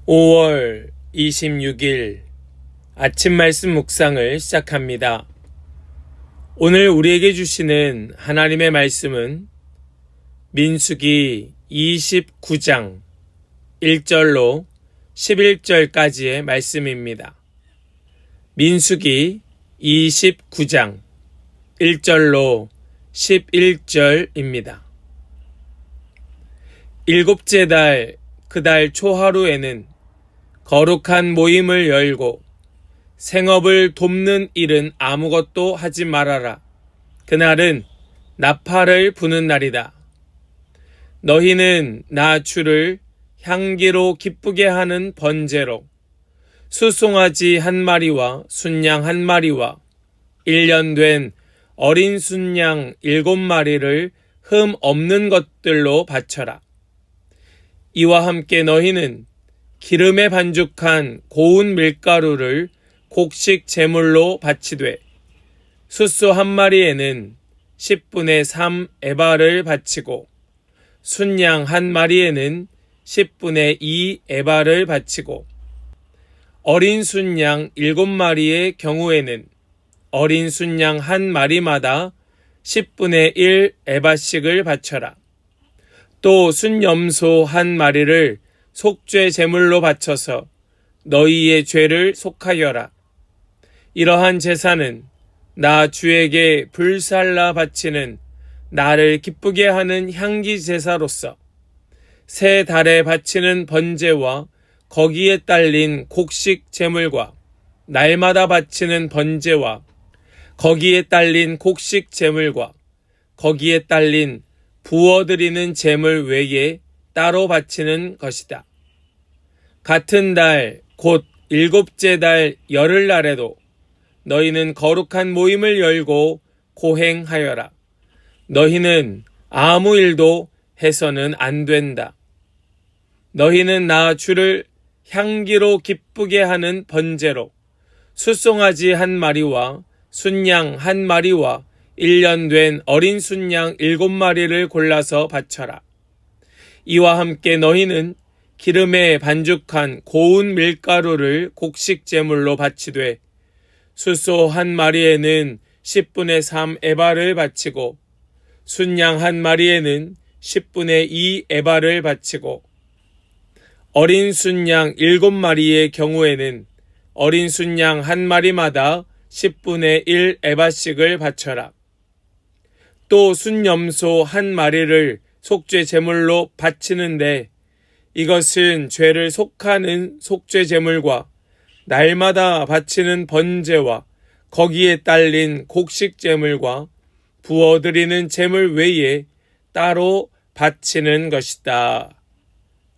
5월 26일 아침 말씀 묵상을 시작합니다. 오늘 우리에게 주시는 하나님의 말씀은 민수기 29장 1절로 11절까지의 말씀입니다. 민수기 29장 1절로 11절입니다. 일곱째 달 그 달 초하루에는 거룩한 모임을 열고 생업을 돕는 일은 아무것도 하지 말아라. 그날은 나팔을 부는 날이다. 너희는 나 주를 향기로 기쁘게 하는 번제로 수송아지 한 마리와 순양 한 마리와 1년 된 어린 순양 7마리를 흠 없는 것들로 바쳐라. 이와 함께 너희는 기름에 반죽한 고운 밀가루를 곡식 제물로 바치되 숫소 한 마리에는 10분의 3 에바를 바치고 순양 한 마리에는 10분의 2 에바를 바치고 어린 순양 7마리의 경우에는 어린 순양 한 마리마다 10분의 1 에바씩을 바쳐라. 또 순염소 한 마리를 속죄 제물로 바쳐서 너희의 죄를 속하여라. 이러한 제사는 나 주에게 불살라 바치는 나를 기쁘게 하는 향기 제사로서 새 달에 바치는 번제와 거기에 딸린 곡식 제물과 날마다 바치는 번제와 거기에 딸린 곡식 제물과 거기에 딸린 부어드리는 제물 외에 따로 바치는 것이다. 같은 달 곧 일곱째 달 열흘날에도 너희는 거룩한 모임을 열고 고행하여라. 너희는 아무 일도 해서는 안 된다. 너희는 나 주를 향기로 기쁘게 하는 번제로 숫송아지 한 마리와 순양 한 마리와 1년 된 어린 순양 7마리를 골라서 바쳐라. 이와 함께 너희는 기름에 반죽한 고운 밀가루를 곡식 제물로 바치되 숫소 한 마리에는 10분의 3 에바를 바치고 순양 한 마리에는 10분의 2 에바를 바치고 어린 순양 7마리의 경우에는 어린 순양 한 마리마다 10분의 1 에바씩을 바쳐라. 또 순염소 한 마리를 속죄 제물로 바치는데 이것은 죄를 속하는 속죄 제물과 날마다 바치는 번제와 거기에 딸린 곡식 제물과 부어드리는 제물 외에 따로 바치는 것이다.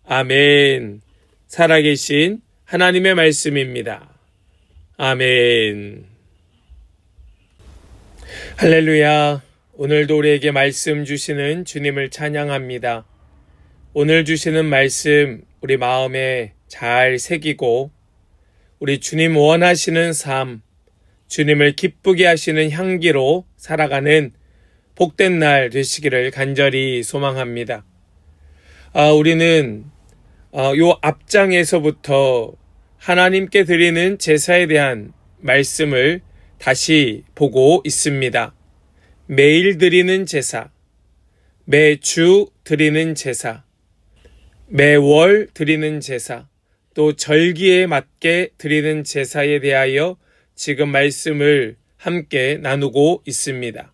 아멘. 살아계신 하나님의 말씀입니다. 아멘. 할렐루야. 오늘도 우리에게 말씀 주시는 주님을 찬양합니다. 오늘 주시는 말씀 우리 마음에 잘 새기고 우리 주님 원하시는 삶, 주님을 기쁘게 하시는 향기로 살아가는 복된 날 되시기를 간절히 소망합니다. 우리는 요 앞장에서부터 하나님께 드리는 제사에 대한 말씀을 다시 보고 있습니다. 매일 드리는 제사, 매주 드리는 제사, 매월 드리는 제사, 또 절기에 맞게 드리는 제사에 대하여 지금 말씀을 함께 나누고 있습니다.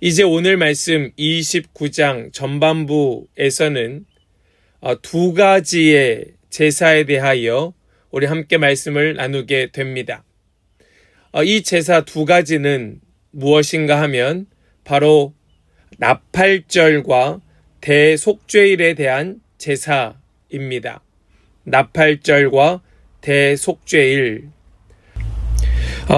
이제 오늘 말씀 29장 전반부에서는 두 가지의 제사에 대하여 우리 함께 말씀을 나누게 됩니다. 이 제사 두 가지는 무엇인가 하면 바로 나팔절과 대속죄일에 대한 제사입니다. 나팔절과 대속죄일.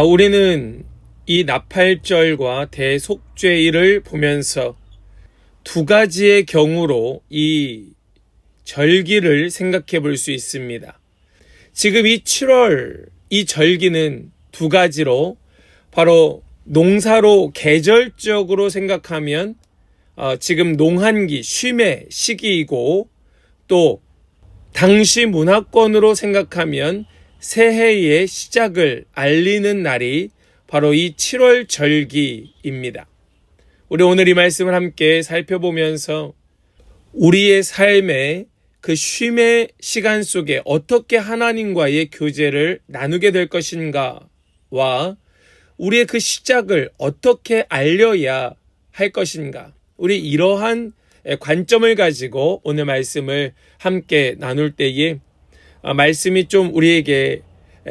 우리는 이 나팔절과 대속죄일을 보면서 두 가지의 경우로 이 절기를 생각해 볼 수 있습니다. 지금 이 7월 이 절기는 두 가지로 바로 농사로 계절적으로 생각하면 지금 농한기, 쉼의 시기이고 또 당시 문화권으로 생각하면 새해의 시작을 알리는 날이 바로 이 7월 절기입니다. 우리 오늘 이 말씀을 함께 살펴보면서 우리의 삶의 그 쉼의 시간 속에 어떻게 하나님과의 교제를 나누게 될 것인가와 우리의 그 시작을 어떻게 알려야 할 것인가, 우리 이러한 관점을 가지고 오늘 말씀을 함께 나눌 때에 말씀이 좀 우리에게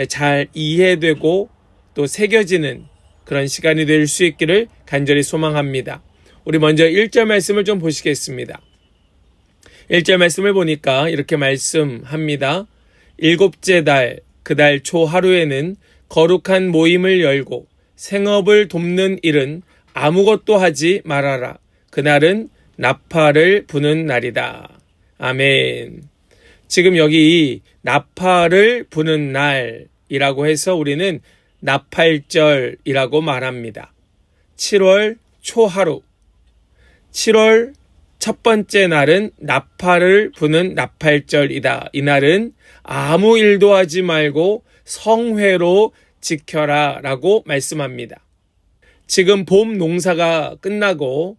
잘 이해되고 또 새겨지는 그런 시간이 될 수 있기를 간절히 소망합니다. 우리 먼저 1절 말씀을 좀 보시겠습니다. 1절 말씀을 보니까 이렇게 말씀합니다. 7째 달 그 달 초 하루에는 거룩한 모임을 열고 생업을 돕는 일은 아무것도 하지 말아라. 그날은 나팔을 부는 날이다. 아멘. 지금 여기 나팔을 부는 날이라고 해서 우리는 나팔절이라고 말합니다. 7월 초하루, 7월 첫 번째 날은 나팔을 부는 나팔절이다. 이 날은 아무 일도 하지 말고 성회로 지켜라 라고 말씀합니다. 지금 봄 농사가 끝나고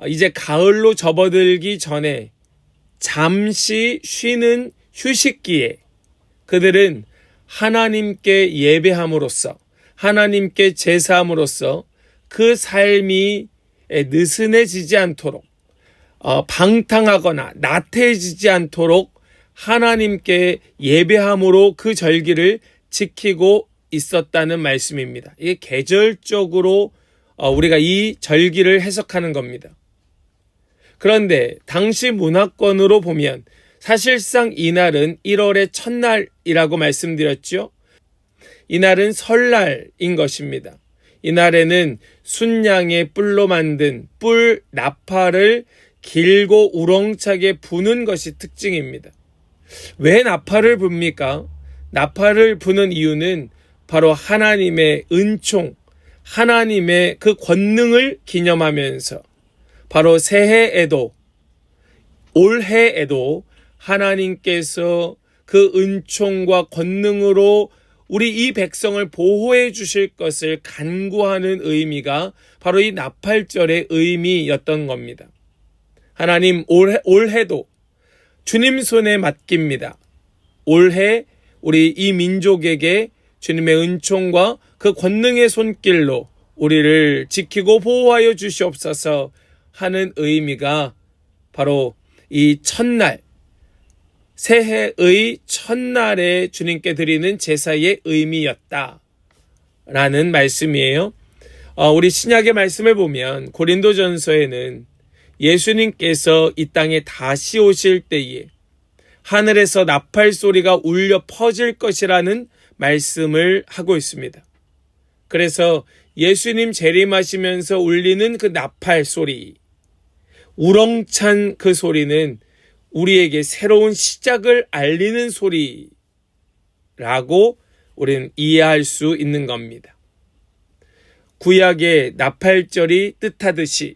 이제 가을로 접어들기 전에 잠시 쉬는 휴식기에 그들은 하나님께 예배함으로써, 하나님께 제사함으로써 그 삶이 느슨해지지 않도록, 방탕하거나 나태해지지 않도록 하나님께 예배함으로 그 절기를 지키고 있었다는 말씀입니다. 이게 계절적으로 우리가 이 절기를 해석하는 겁니다. 그런데 당시 문화권으로 보면 사실상 이날은 1월의 첫날이라고 말씀드렸죠. 이날은 설날인 것입니다. 이날에는 순양의 뿔로 만든 뿔 나팔을 길고 우렁차게 부는 것이 특징입니다. 왜 나팔을 붑니까? 나팔을 부는 이유는 바로 하나님의 은총, 하나님의 그 권능을 기념하면서 바로 새해에도, 올해에도 하나님께서 그 은총과 권능으로 우리 이 백성을 보호해 주실 것을 간구하는 의미가 바로 이 나팔절의 의미였던 겁니다. 하나님, 올해도 주님 손에 맡깁니다. 올해 우리 이 민족에게 주님의 은총과 그 권능의 손길로 우리를 지키고 보호하여 주시옵소서 하는 의미가 바로 이 첫날, 새해의 첫날에 주님께 드리는 제사의 의미였다라는 말씀이에요. 우리 신약의 말씀을 보면 고린도전서에는 예수님께서 이 땅에 다시 오실 때에 하늘에서 나팔 소리가 울려 퍼질 것이라는 말씀을 하고 있습니다. 그래서 예수님 재림하시면서 울리는 그 나팔 소리, 우렁찬 그 소리는 우리에게 새로운 시작을 알리는 소리라고 우리는 이해할 수 있는 겁니다. 구약의 나팔절이 뜻하듯이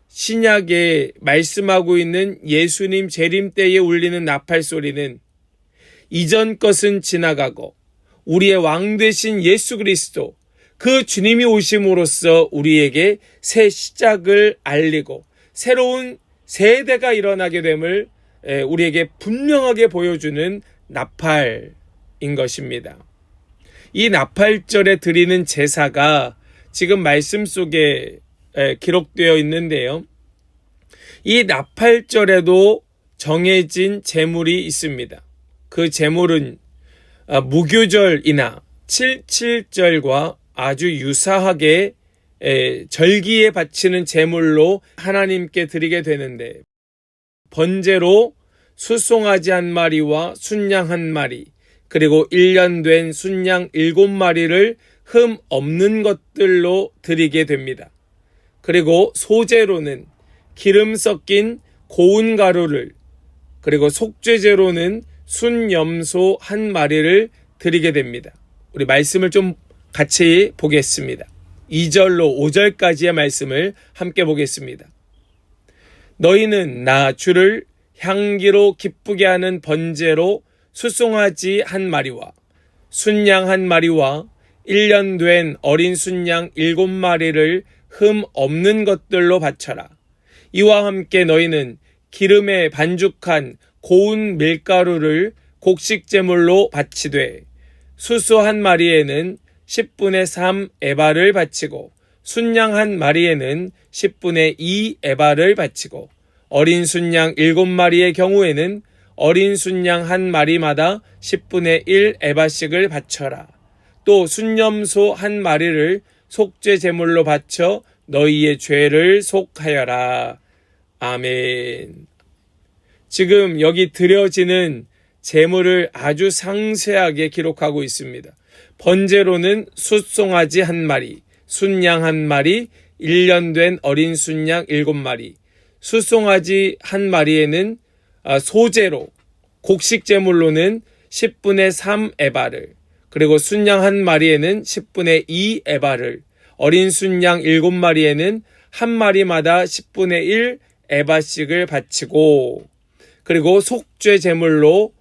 신약에 말씀하고 있는 예수님 재림 때에 울리는 나팔 소리는 이전 것은 지나가고 우리의 왕 되신 예수 그리스도, 그 주님이 오심으로써 우리에게 새 시작을 알리고 새로운 세대가 일어나게 됨을 우리에게 분명하게 보여주는 나팔인 것입니다. 이 나팔절에 드리는 제사가 지금 말씀 속에 기록되어 있는데요. 이 나팔절에도 정해진 제물이 있습니다. 그 제물은 무교절이나 77절과 아주 유사하게 절기에 바치는 제물로 하나님께 드리게 되는데, 번제로 수송아지 1마리와 순양 1마리, 그리고 1년 된 순양 7마리를 흠 없는 것들로 드리게 됩니다. 그리고 소제로는 기름 섞인 고운 가루를, 그리고 속죄제로는 순염소 1마리를 드리게 됩니다. 우리 말씀을 좀 같이 보겠습니다. 2절로 5절까지의 말씀을 함께 보겠습니다. 너희는 나 주를 향기로 기쁘게 하는 번제로 수송아지 한 마리와 순양 한 마리와 1년 된 어린 순양 7마리를 흠 없는 것들로 바쳐라. 이와 함께 너희는 기름에 반죽한 고운 밀가루를 곡식제물로 바치되 수수 한 마리에는 10분의 3 에바를 바치고 순양 한 마리에는 10분의 2 에바를 바치고 어린 순양 7마리의 경우에는 어린 순양 한 마리마다 10분의 1 에바씩을 바쳐라. 또 순염소 한 마리를 속죄 제물로 바쳐 너희의 죄를 속하여라. 아멘. 지금 여기 드려지는 제물을 아주 상세하게 기록하고 있습니다. 번제로는 숫송아지 한 마리, 순양 한 마리, 1년 된 어린 순양 7마리, 숫송아지 한 마리에는 소제로, 곡식 제물로는 10분의 3 에바를, 그리고 순양 한 마리에는 10분의 2 에바를, 어린 순양 7마리에는 한 마리마다 10분의 1 에바씩을 바치고, 그리고 속죄 제물로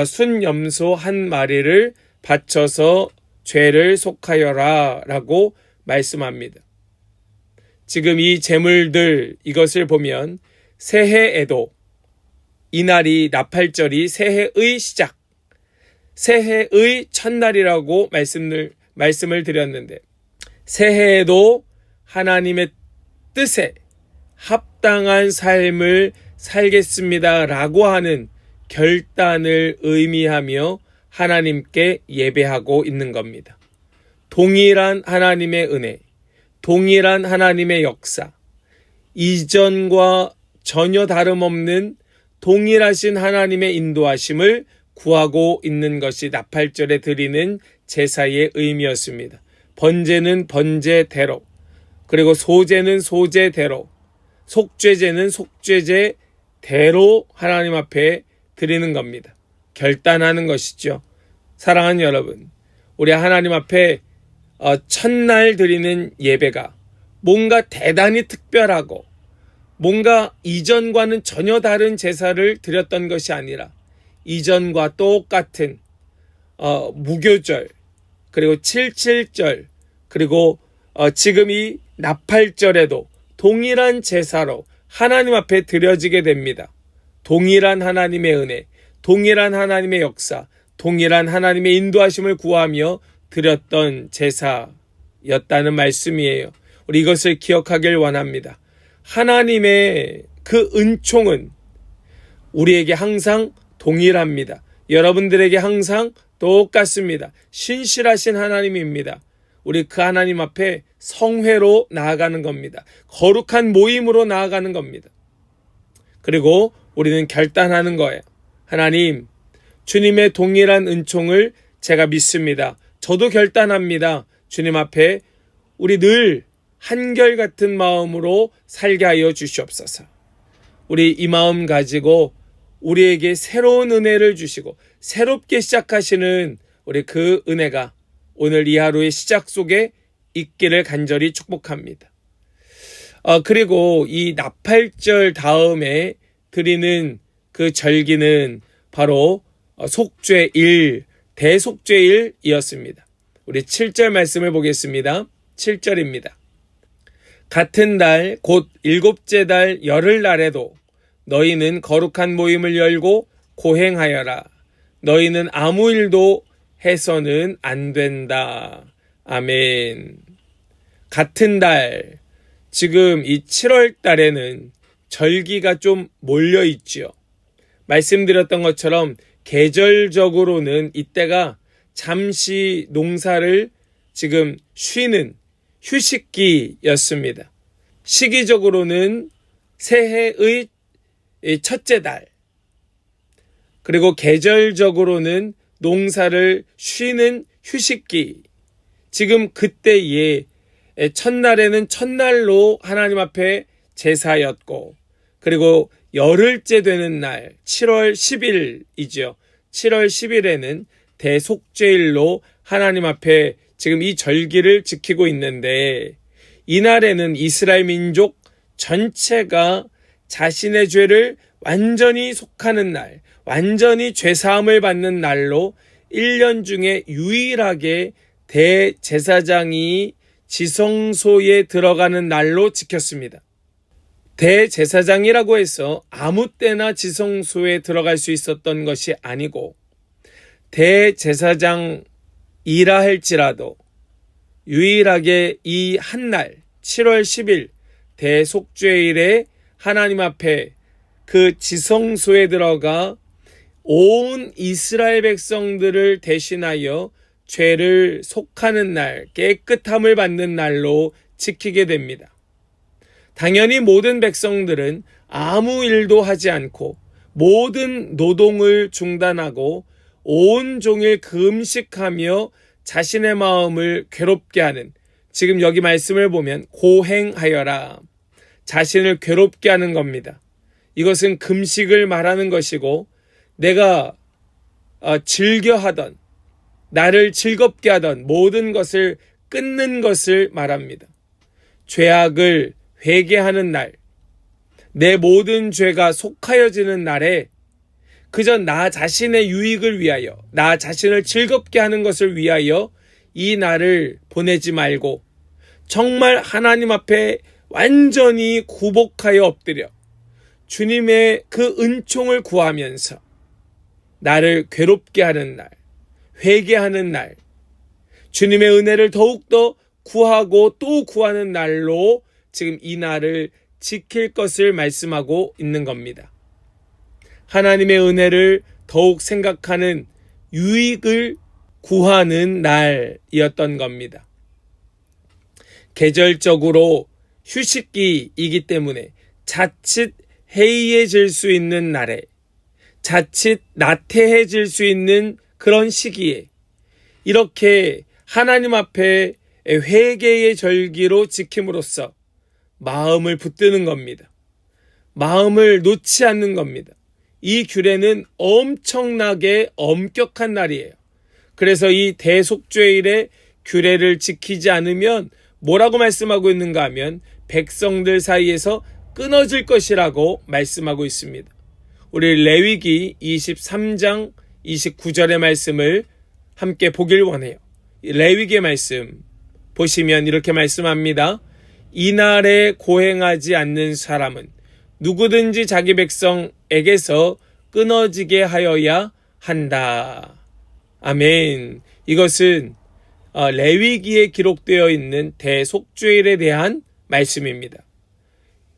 순염소 한 마리를 바쳐서 죄를 속하여라 라고 말씀합니다. 지금 이 제물들 이것을 보면 새해에도 이날이 나팔절이 새해의 시작, 새해의 첫날이라고 말씀을 드렸는데 새해에도 하나님의 뜻에 합당한 삶을 살겠습니다 라고 하는 결단을 의미하며 하나님께 예배하고 있는 겁니다. 동일한 하나님의 은혜, 동일한 하나님의 역사, 이전과 전혀 다름없는 동일하신 하나님의 인도하심을 구하고 있는 것이 나팔절에 드리는 제사의 의미였습니다. 번제는 번제대로, 그리고 소제는 소제대로, 속죄제는 속죄제대로 하나님 앞에 드리는 겁니다. 결단하는 것이죠. 사랑하는 여러분, 우리 하나님 앞에 첫날 드리는 예배가 뭔가 대단히 특별하고 뭔가 이전과는 전혀 다른 제사를 드렸던 것이 아니라 이전과 똑같은 무교절, 그리고 77절, 그리고 지금 이 나팔절에도 동일한 제사로 하나님 앞에 드려지게 됩니다. 동일한 하나님의 은혜, 동일한 하나님의 역사, 동일한 하나님의 인도하심을 구하며 드렸던 제사였다는 말씀이에요. 우리 이것을 기억하길 원합니다. 하나님의 그 은총은 우리에게 항상 동일합니다. 여러분들에게 항상 똑같습니다. 신실하신 하나님입니다. 우리 그 하나님 앞에 성회로 나아가는 겁니다. 거룩한 모임으로 나아가는 겁니다. 그리고 우리는 결단하는 거예요. 하나님, 주님의 동일한 은총을 제가 믿습니다. 저도 결단합니다. 주님 앞에 우리 늘 한결같은 마음으로 살게 하여 주시옵소서. 우리 이 마음 가지고 우리에게 새로운 은혜를 주시고 새롭게 시작하시는 우리 그 은혜가 오늘 이 하루의 시작 속에 있기를 간절히 축복합니다. 그리고 이 나팔절 다음에 드리는 그 절기는 바로 속죄일, 대속죄일이었습니다. 우리 7절 말씀을 보겠습니다. 7절입니다. 같은 달 곧 7째 달 열흘날에도 너희는 거룩한 모임을 열고 고행하여라. 너희는 아무 일도 해서는 안 된다. 아멘. 같은 달, 지금 이 7월 달에는 절기가 좀 몰려 있죠. 말씀드렸던 것처럼 계절적으로는 이때가 잠시 농사를 지금 쉬는 휴식기였습니다. 시기적으로는 새해의 첫째 달, 그리고 계절적으로는 농사를 쉬는 휴식기, 지금 그때에 첫날에는 첫날로 하나님 앞에 제사였고, 그리고 열흘째 되는 날 7월 10일이죠. 7월 10일에는 대속죄일로 하나님 앞에 지금 이 절기를 지키고 있는데, 이날에는 이스라엘 민족 전체가 자신의 죄를 완전히 속하는 날, 완전히 죄사함을 받는 날로 1년 중에 유일하게 대제사장이 지성소에 들어가는 날로 지켰습니다. 대제사장이라고 해서 아무 때나 지성소에 들어갈 수 있었던 것이 아니고, 대제사장이라 할지라도 유일하게 이 한 날 7월 10일 대속죄일에 하나님 앞에 그 지성소에 들어가 온 이스라엘 백성들을 대신하여 죄를 속하는 날, 깨끗함을 받는 날로 지키게 됩니다. 당연히 모든 백성들은 아무 일도 하지 않고 모든 노동을 중단하고 온종일 금식하며 자신의 마음을 괴롭게 하는, 지금 여기 말씀을 보면 고행하여라, 자신을 괴롭게 하는 겁니다. 이것은 금식을 말하는 것이고, 내가 즐겨하던, 나를 즐겁게 하던 모든 것을 끊는 것을 말합니다. 죄악을 회개하는 날, 내 모든 죄가 속하여지는 날에 그저 나 자신의 유익을 위하여, 나 자신을 즐겁게 하는 것을 위하여 이 날을 보내지 말고 정말 하나님 앞에 완전히 굴복하여 엎드려 주님의 그 은총을 구하면서 나를 괴롭게 하는 날, 회개하는 날, 주님의 은혜를 더욱더 구하고 또 구하는 날로 지금 이 날을 지킬 것을 말씀하고 있는 겁니다. 하나님의 은혜를 더욱 생각하는, 유익을 구하는 날이었던 겁니다. 계절적으로 휴식기이기 때문에 자칫 해이해질 수 있는 날에, 자칫 나태해질 수 있는 그런 시기에 이렇게 하나님 앞에 회개의 절기로 지킴으로써 마음을 붙드는 겁니다. 마음을 놓지 않는 겁니다. 이 규례는 엄청나게 엄격한 날이에요. 그래서 이 대속죄일의 규례를 지키지 않으면 뭐라고 말씀하고 있는가 하면 백성들 사이에서 끊어질 것이라고 말씀하고 있습니다. 우리 레위기 23장 29절의 말씀을 함께 보길 원해요. 레위기의 말씀 보시면 이렇게 말씀합니다. 이날에 고행하지 않는 사람은 누구든지 자기 백성에게서 끊어지게 하여야 한다. 아멘. 이것은 레위기에 기록되어 있는 대속죄일에 대한 말씀입니다.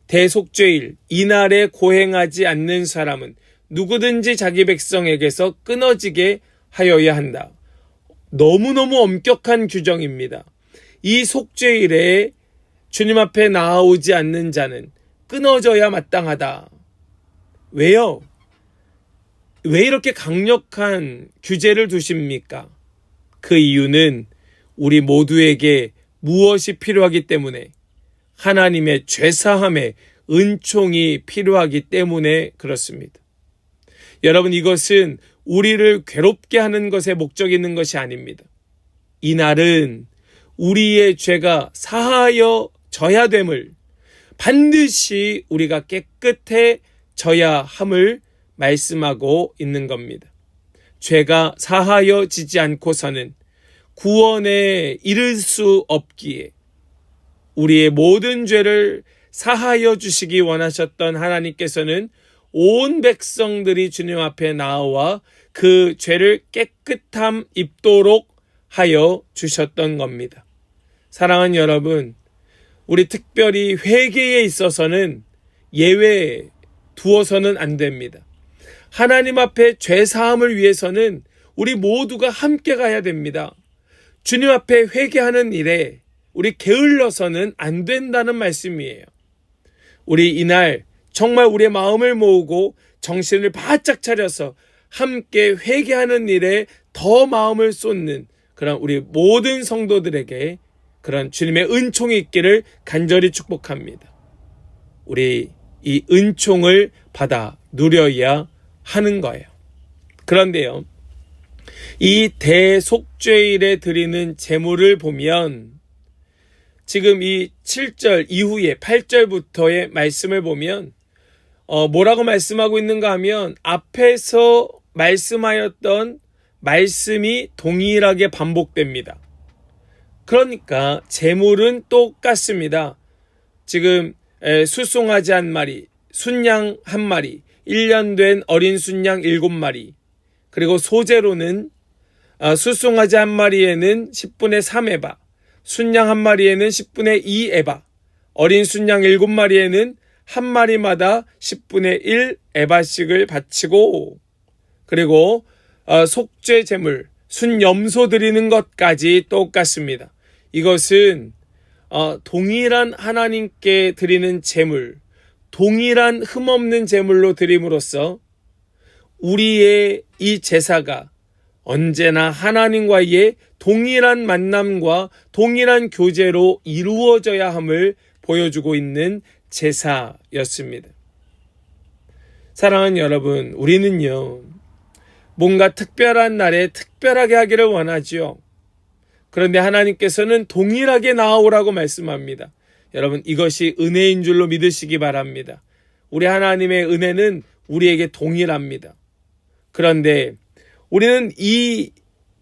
대속죄일, 이날에 고행하지 않는 사람은 누구든지 자기 백성에게서 끊어지게 하여야 한다. 너무너무 엄격한 규정입니다. 이 속죄일에 주님 앞에 나아오지 않는 자는 끊어져야 마땅하다. 왜요? 왜 이렇게 강력한 규제를 두십니까? 그 이유는 우리 모두에게 무엇이 필요하기 때문에, 하나님의 죄사함의 은총이 필요하기 때문에 그렇습니다. 여러분, 이것은 우리를 괴롭게 하는 것에 목적이 있는 것이 아닙니다. 이 날은 우리의 죄가 사하여져야 됨을, 반드시 우리가 깨끗해져야 함을 말씀하고 있는 겁니다. 죄가 사하여지지 않고서는 구원에 이를 수 없기에 우리의 모든 죄를 사하여 주시기 원하셨던 하나님께서는 온 백성들이 주님 앞에 나와 그 죄를 깨끗함 입도록 하여 주셨던 겁니다. 사랑하는 여러분, 우리 특별히 회개에 있어서는 예외 두어서는 안 됩니다. 하나님 앞에 죄 사함을 위해서는 우리 모두가 함께 가야 됩니다. 주님 앞에 회개하는 일에 우리 게을러서는 안 된다는 말씀이에요. 우리 이날 정말 우리의 마음을 모으고 정신을 바짝 차려서 함께 회개하는 일에 더 마음을 쏟는 그런 우리 모든 성도들에게 그런 주님의 은총이 있기를 간절히 축복합니다. 우리 이 은총을 받아 누려야 하는 거예요. 그런데요, 이 대속죄일에 드리는 제물을 보면 지금 이 7절 이후에 8절부터의 말씀을 보면 뭐라고 말씀하고 있는가 하면 앞에서 말씀하였던 말씀이 동일하게 반복됩니다. 그러니까 제물은 똑같습니다. 지금 수송아지 한 마리, 순양 한 마리, 1년 된 어린 순양 7마리, 그리고 소재로는 수송아지 한 마리에는 10분의 3에바, 순양 한 마리에는 10분의 2에바, 어린 순양 7마리에는 한 마리마다 10분의 1 에바씩을 바치고, 그리고 속죄 제물, 순염소 드리는 것까지 똑같습니다. 이것은 동일한 하나님께 드리는 제물, 동일한 흠없는 제물로 드림으로써 우리의 이 제사가 언제나 하나님과의 동일한 만남과 동일한 교제로 이루어져야 함을 보여주고 있는 제사였습니다. 사랑하는 여러분, 우리는요, 뭔가 특별한 날에 특별하게 하기를 원하지요. 그런데 하나님께서는 동일하게 나아오라고 말씀합니다. 여러분, 이것이 은혜인 줄로 믿으시기 바랍니다. 우리 하나님의 은혜는 우리에게 동일합니다. 그런데 우리는 이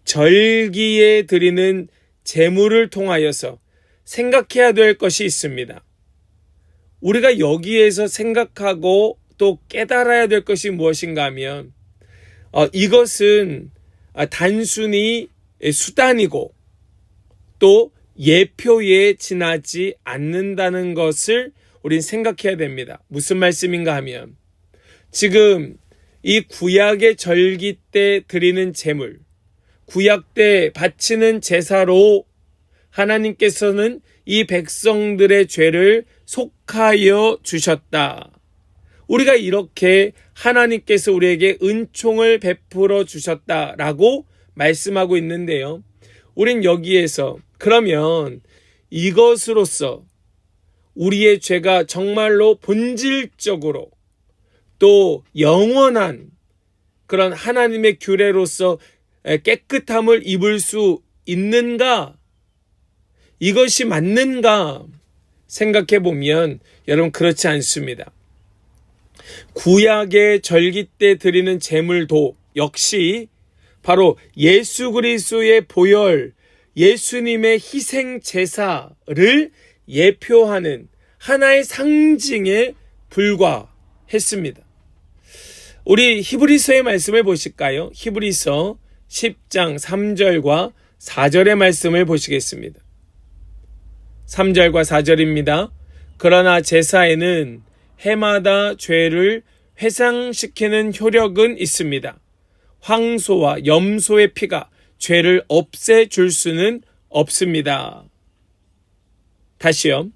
절기에 드리는 제물을 통하여서 생각해야 될 것이 있습니다. 우리가 여기에서 생각하고 또 깨달아야 될 것이 무엇인가 하면 이것은 단순히 수단이고 또 예표에 지나지 않는다는 것을 우린 생각해야 됩니다. 무슨 말씀인가 하면 지금 이 구약의 절기 때 드리는 제물, 구약 때 바치는 제사로 하나님께서는 이 백성들의 죄를 속하여 주셨다. 우리가 이렇게 하나님께서 우리에게 은총을 베풀어 주셨다라고 말씀하고 있는데요. 우린 여기에서 그러면 이것으로서 우리의 죄가 정말로 본질적으로 또 영원한 그런 하나님의 규례로서 깨끗함을 입을 수 있는가? 이것이 맞는가? 생각해 보면 여러분 그렇지 않습니다. 구약의 절기 때 드리는 제물도 역시 바로 예수 그리스도의 보혈, 예수님의 희생 제사를 예표하는 하나의 상징에 불과했습니다. 우리 히브리서의 말씀을 보실까요? 히브리서 10장 3절과 4절의 말씀을 보시겠습니다. 3절과 4절입니다. 그러나 제사에는 해마다 죄를 회상시키는 효력은 있습니다. 황소와 염소의 피가 죄를 없애줄 수는 없습니다. 다시요.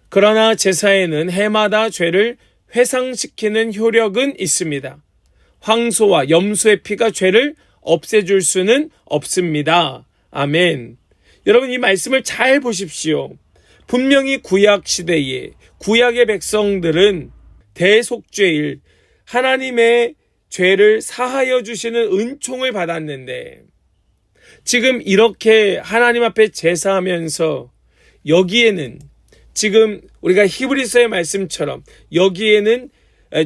그러나 제사에는 해마다 죄를 회상시키는 효력은 있습니다. 황소와 염소의 피가 죄를 없애줄 수는 없습니다. 아멘. 여러분 이 말씀을 잘 보십시오. 분명히 구약 시대에 구약의 백성들은 대속죄일 하나님의 죄를 사하여 주시는 은총을 받았는데 지금 이렇게 하나님 앞에 제사하면서 여기에는 지금 우리가 히브리서의 말씀처럼 여기에는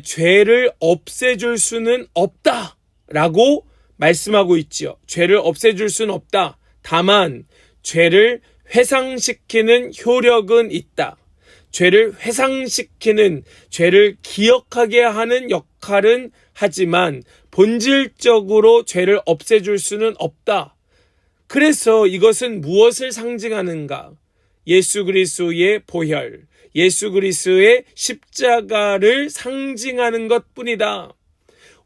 죄를 없애줄 수는 없다라고 말씀하고 있죠. 죄를 없애줄 수는 없다. 다만 죄를 회상시키는 효력은 있다. 죄를 회상시키는, 죄를 기억하게 하는 역할은 하지만 본질적으로 죄를 없애줄 수는 없다. 그래서 이것은 무엇을 상징하는가? 예수 그리스도의 보혈, 예수 그리스도의 십자가를 상징하는 것뿐이다.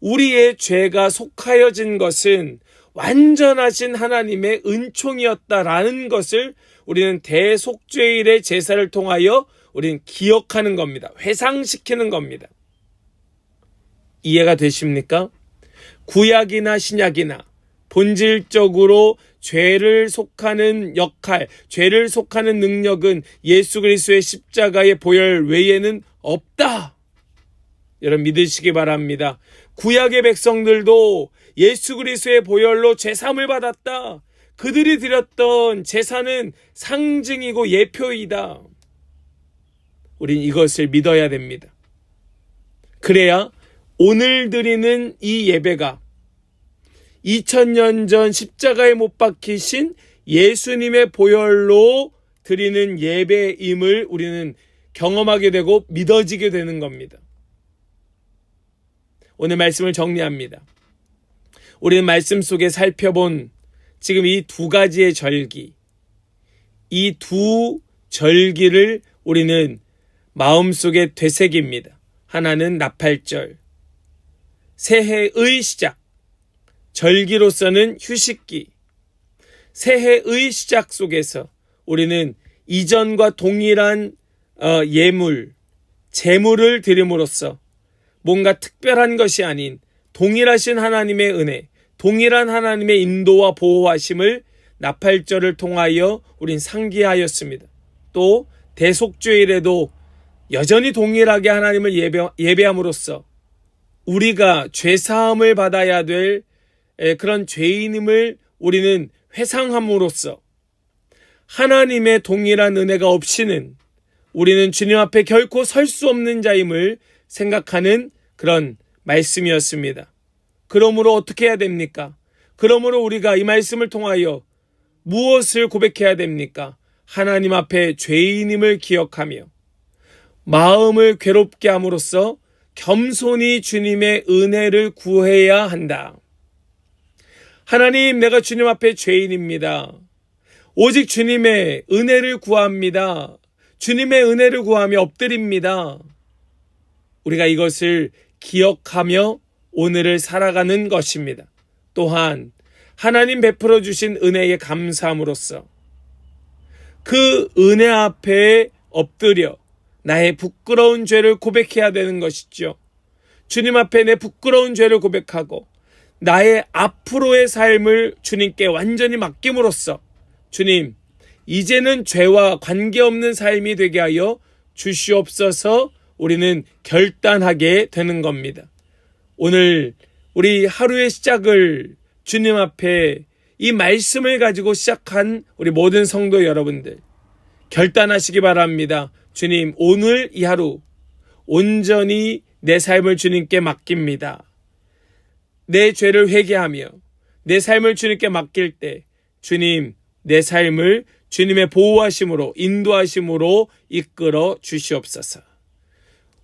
우리의 죄가 속하여진 것은 완전하신 하나님의 은총이었다라는 것을 우리는 대속죄일의 제사를 통하여 우리는 기억하는 겁니다. 회상시키는 겁니다. 이해가 되십니까? 구약이나 신약이나 본질적으로 죄를 속하는 역할, 죄를 속하는 능력은 예수 그리스도의 십자가의 보혈 외에는 없다. 여러분 믿으시기 바랍니다. 구약의 백성들도 예수 그리스도의 보혈로 제사함을 받았다. 그들이 드렸던 제사는 상징이고 예표이다. 우린 이것을 믿어야 됩니다. 그래야 오늘 드리는 이 예배가 2000년 전 십자가에 못 박히신 예수님의 보혈로 드리는 예배임을 우리는 경험하게 되고 믿어지게 되는 겁니다. 오늘 말씀을 정리합니다. 우리는 말씀 속에 살펴본 지금 이 두 가지의 절기, 이 두 절기를 우리는 마음속에 되새깁니다. 하나는 나팔절, 새해의 시작, 절기로서는 휴식기. 새해의 시작 속에서 우리는 이전과 동일한 예물, 제물을 드림으로써 뭔가 특별한 것이 아닌 동일하신 하나님의 은혜, 동일한 하나님의 인도와 보호하심을 나팔절을 통하여 우린 상기하였습니다. 또 대속죄일에도 여전히 동일하게 하나님을 예배함으로써 우리가 죄사함을 받아야 될 그런 죄인임을 우리는 회상함으로써 하나님의 동일한 은혜가 없이는 우리는 주님 앞에 결코 설 수 없는 자임을 생각하는 그런 말씀이었습니다. 그러므로 어떻게 해야 됩니까? 그러므로 우리가 이 말씀을 통하여 무엇을 고백해야 됩니까? 하나님 앞에 죄인임을 기억하며 마음을 괴롭게 함으로써 겸손히 주님의 은혜를 구해야 한다. 하나님, 내가 주님 앞에 죄인입니다. 오직 주님의 은혜를 구합니다. 주님의 은혜를 구하며 엎드립니다. 우리가 이것을 기억하며 오늘을 살아가는 것입니다. 또한 하나님 베풀어 주신 은혜에 감사함으로써 그 은혜 앞에 엎드려 나의 부끄러운 죄를 고백해야 되는 것이죠. 주님 앞에 내 부끄러운 죄를 고백하고 나의 앞으로의 삶을 주님께 완전히 맡김으로써 주님, 이제는 죄와 관계없는 삶이 되게 하여 주시옵소서. 우리는 결단하게 되는 겁니다. 오늘 우리 하루의 시작을 주님 앞에 이 말씀을 가지고 시작한 우리 모든 성도 여러분들 결단하시기 바랍니다. 주님, 오늘 이 하루 온전히 내 삶을 주님께 맡깁니다. 내 죄를 회개하며 내 삶을 주님께 맡길 때 주님, 내 삶을 주님의 보호하심으로 인도하심으로 이끌어 주시옵소서.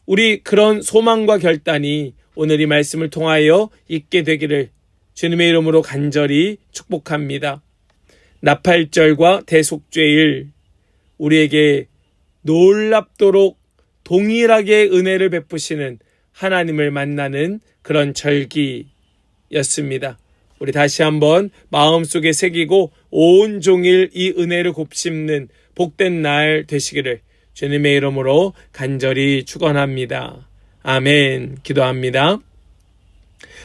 우리 그런 소망과 결단이 오늘 이 말씀을 통하여 있게 되기를 주님의 이름으로 간절히 축복합니다. 나팔절과 대속죄일 우리에게 놀랍도록 동일하게 은혜를 베푸시는 하나님을 만나는 그런 절기였습니다. 우리 다시 한번 마음속에 새기고 온종일 이 은혜를 곱씹는 복된 날 되시기를 주님의 이름으로 간절히 축원합니다. 아멘. 기도합니다.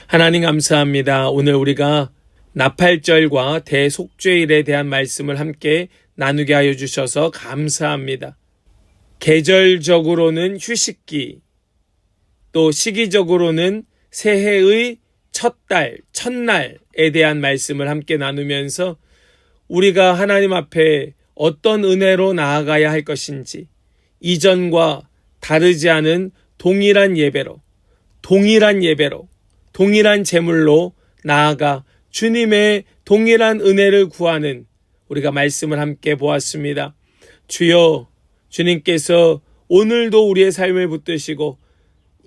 하나님 감사합니다. 오늘 우리가 나팔절과 대속죄일에 대한 말씀을 함께 나누게 하여 주셔서 감사합니다. 계절적으로는 휴식기, 또 시기적으로는 새해의 첫날에 대한 말씀을 함께 나누면서 우리가 하나님 앞에 어떤 은혜로 나아가야 할 것인지 이전과 다르지 않은 동일한 예배로 동일한 제물로 나아가 주님의 동일한 은혜를 구하는 우리가 말씀을 함께 보았습니다. 주여, 주님께서 오늘도 우리의 삶을 붙드시고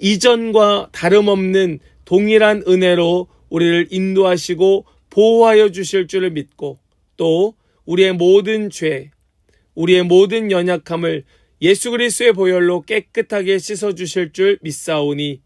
이전과 다름없는 동일한 은혜로 우리를 인도하시고 보호하여 주실 줄을 믿고 또 우리의 모든 죄, 우리의 모든 연약함을 예수 그리스도의 보혈로 깨끗하게 씻어주실 줄 믿사오니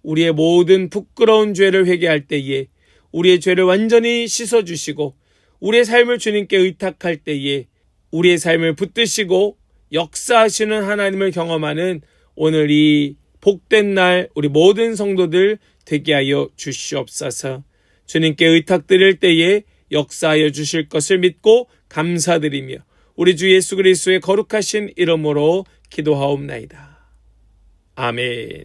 우리의 모든 부끄러운 죄를 회개할 때에 우리의 죄를 완전히 씻어주시고 우리의 삶을 주님께 의탁할 때에 우리의 삶을 붙드시고 역사하시는 하나님을 경험하는 오늘 이 복된 날 우리 모든 성도들 되게 하여 주시옵소서. 주님께 의탁드릴 때에 역사하여 주실 것을 믿고 감사드리며 우리 주 예수 그리스도의 거룩하신 이름으로 기도하옵나이다. 아멘.